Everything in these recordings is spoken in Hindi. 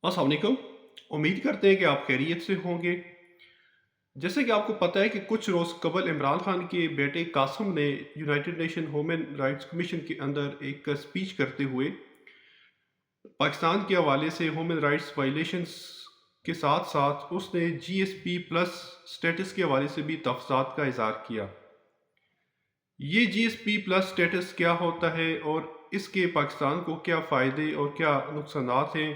अस्सलाम वालेकुम। उम्मीद करते हैं कि आप खैरियत से होंगे। जैसे कि आपको पता है कि कुछ रोज़ कबल इमरान खान के बेटे कासिम ने United nation human rights commission के अंदर एक स्पीच करते हुए पाकिस्तान के हवाले से ह्यूमन राइट्स वायलेशंस के साथ साथ उसने जीएसपी प्लस स्टेटस के हवाले से भी तफसात का इजहार किया। ये जीएसपी प्लस स्टेटस क्या होता है और इसके पाकिस्तान को क्या फ़ायदे और क्या नुकसानात हैं,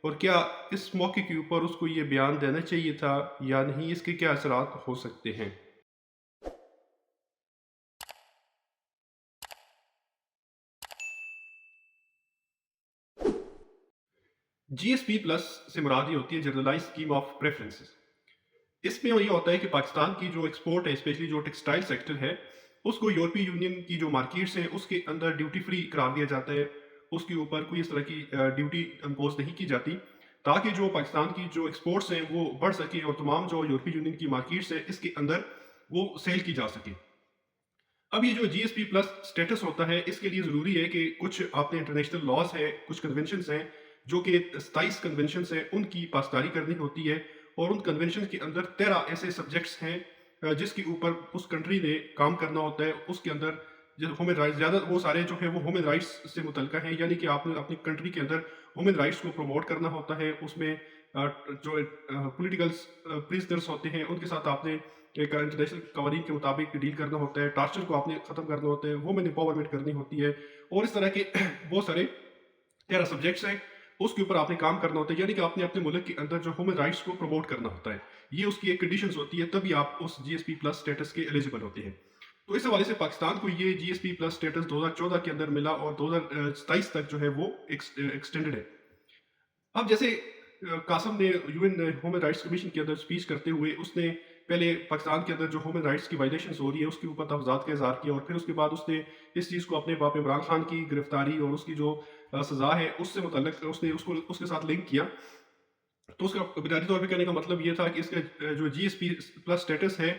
और क्या इस मौके के ऊपर उसको ये बयान देना चाहिए था या नहीं, इसके क्या असरात हो सकते हैं। जीएसपी प्लस से मुराद ये होती है जनरलाइज स्कीम ऑफ प्रेफरेंसेस। इसमें ये होता है कि पाकिस्तान की जो एक्सपोर्ट है, स्पेशली जो टेक्सटाइल सेक्टर है, उसको यूरोपीय यूनियन की जो मार्केट्स हैं उसके अंदर ड्यूटी फ्री करार दिया जाता है। उसके ऊपर कोई इस तरह की ड्यूटी इम्पोज नहीं की जाती, ताकि जो पाकिस्तान की जो एक्सपोर्ट्स हैं वो बढ़ सके और तमाम जो यूरोपीय यूनियन की मार्केट्स है इसके अंदर वो सेल की जा सके। अब ये जो जीएसपी प्लस स्टेटस होता है, इसके लिए ज़रूरी है कि कुछ आपने इंटरनेशनल लॉज है, कुछ कन्वेंशंस हैं, जो कि 27 कन्वेंशंस हैं, उनकी पासदारी करनी होती है। और उन कन्वेंशन के अंदर 13 ऐसे सब्जेक्ट्स हैं जिसके ऊपर उस कंट्री ने काम करना होता है। उसके अंदर जो ह्यूमन राइट्स, ज़्यादा वो सारे जो है वो ह्यूमन राइट्स से मुतल्लिक़ हैं, यानी कि आपने अपनी कंट्री के अंदर ह्यूमन राइट्स को प्रमोट करना होता है। उसमें जो पॉलिटिकल प्रिजनर्स होते हैं उनके साथ आपने एक इंटरनेशनल कवानीन के मुताबिक डील करना होता है। टार्चर को आपने ख़त्म करना होता है, वुमेन एम्पावरमेंट करनी होती है, और इस तरह के बहुत सारे 13 सब्जेक्ट्स हैं, उसके ऊपर आपने काम करना होता है। यानी कि आपने अपने मुल्क के अंदर जो ह्यूमन राइट्स को प्रमोट करना होता है, ये उसकी एक कंडीशंस होती है, तभी आप उस जीएसपी प्लस स्टेटस के एलिजिबल होते हैं। तो इस हवाले से पाकिस्तान को ये जीएसपी प्लस स्टेटस 2014 के अंदर मिला और 2027 तक जो है वो एक्सटेंडेड है। अब जैसे कासम ने यूएन ह्यूमन राइट्स कमीशन के अंदर स्पीच करते हुए उसने पहले पाकिस्तान के अंदर जो ह्यूमन राइट्स की वायलेशन हो रही है उसके ऊपर तफजात का इजहार किया, और फिर उसके बाद उसने इस चीज़ को अपने बाप इमरान खान की गिरफ्तारी और उसकी जो सज़ा है उससे मुतल्लिक उसने उसको उसके साथ लिंक किया। तो उसका बुनियादी तौर पे कहने का मतलब ये था कि इसका जो जीएसपी प्लस स्टेटस है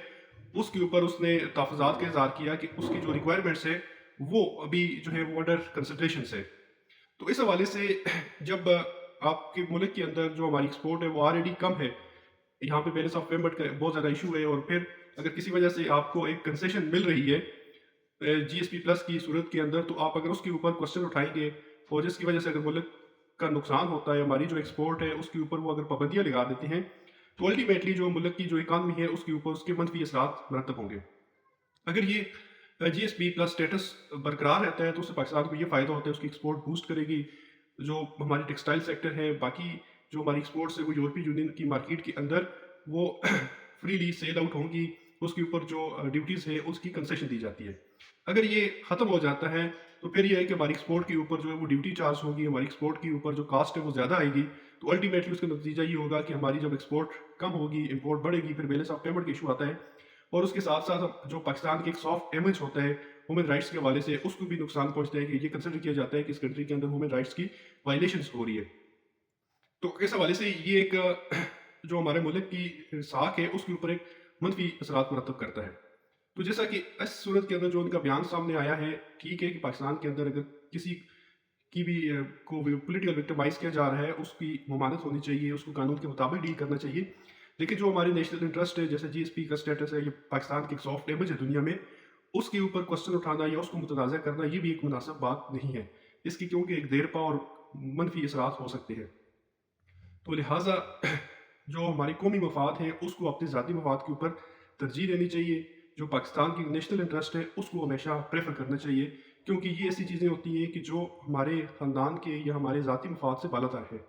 उसके ऊपर उसने तहफ़्फ़ुज़ात का इज़हार किया कि उसकी जो रिक्वायरमेंट्स है वो अभी जो है वो अंडर कंसिडरेशन है। तो इस हवाले से जब आपके मुल्क के अंदर जो हमारी एक्सपोर्ट है वो ऑलरेडी कम है, यहाँ पे बैलेंस ऑफ पेमेंट का बहुत ज़्यादा इशू है, और फिर अगर किसी वजह से आपको एक कंसेशन मिल रही है जीएसपी प्लस की सूरत के अंदर, तो आप अगर उसके ऊपर क्वेश्चन उठाएंगे और जिसकी वजह से अगर मुल्क का नुकसान होता है, हमारी जो एक्सपोर्ट है उसके ऊपर वो अगर पाबंदियाँ लगा देते हैं, तो अल्टीमेटली जो मुल्क की जो इकानमी है उसके ऊपर उसके मनफी असरात मरतब होंगे। अगर ये जीएसपी प्लस स्टेटस बरकरार रहता है तो उससे पाकिस्तान को ये फ़ायदा होता है, उसकी एक्सपोर्ट बूस्ट करेगी। जो हमारी टेक्सटाइल सेक्टर है, बाकी जो हमारी एक्सपोर्ट्स है वो यूरोपीय यूनियन की मार्केट के अंदर वो फ्रीली सेल आउट होंगी। उसके ऊपर जो ड्यूटीज़ है उसकी कंसेशन दी जाती है। अगर ये ख़त्म हो जाता है तो फिर ये है कि हमारी एक्सपोर्ट के ऊपर जो है वो ड्यूटी चार्ज होगी, हमारी एक्सपोर्ट के ऊपर जो कास्ट है वो ज़्यादा आएगी। तो अल्टीमेटली उसका नतीजा ये होगा कि हमारी जब एक्सपोर्ट कम होगी, इम्पोर्ट बढ़ेगी, फिर बैलेंस ऑफ पेमेंट का इशू आता है। और उसके साथ साथ जो पाकिस्तान की एक सॉफ्ट इमेज होता है ह्यूमन राइट्स के हवाले से, उसको भी नुकसान पहुंचता है कि ये कंसिडर किया जाता है कि इस कंट्री के अंदर ह्यूमन राइट्स की वायलेशंस हो रही है। तो इस हवाले से ये एक जो हमारे मुल्क की साख है उसके ऊपर एक मनफी असरात मुरतब करता है। तो जैसा कि इस सूरत के अंदर जो उनका बयान सामने आया है, ठीक है कि पाकिस्तान के अंदर अगर किसी की भी को पॉलिटिकल विक्टिमाइज किया जा रहा है उसकी ममानत होनी चाहिए, उसको कानून के मुताबिक डील करना चाहिए। लेकिन जो हमारे नेशनल इंटरेस्ट है, जैसे जीएसपी का स्टेटस है, ये पाकिस्तान की एक सॉफ्ट इमेज है दुनिया में, उसके ऊपर क्वेश्चन उठाना या उसको मुतनाज़ा करना ये भी एक मुनासिब बात नहीं है। इसकी क्योंकि एक देरपा और मनफी असरात हो सकते हैं। तो लिहाजा जो हमारी कौमी मफाद हैं उसको अपने ज़ाती मफाद के ऊपर तरजीह देनी चाहिए। जो पाकिस्तान की नेशनल इंटरेस्ट है उसको हमेशा प्रेफर करना चाहिए, क्योंकि ये ऐसी चीज़ें होती हैं कि जो हमारे ख़ानदान के या हमारे ज़ाती मफाद से बालातर है।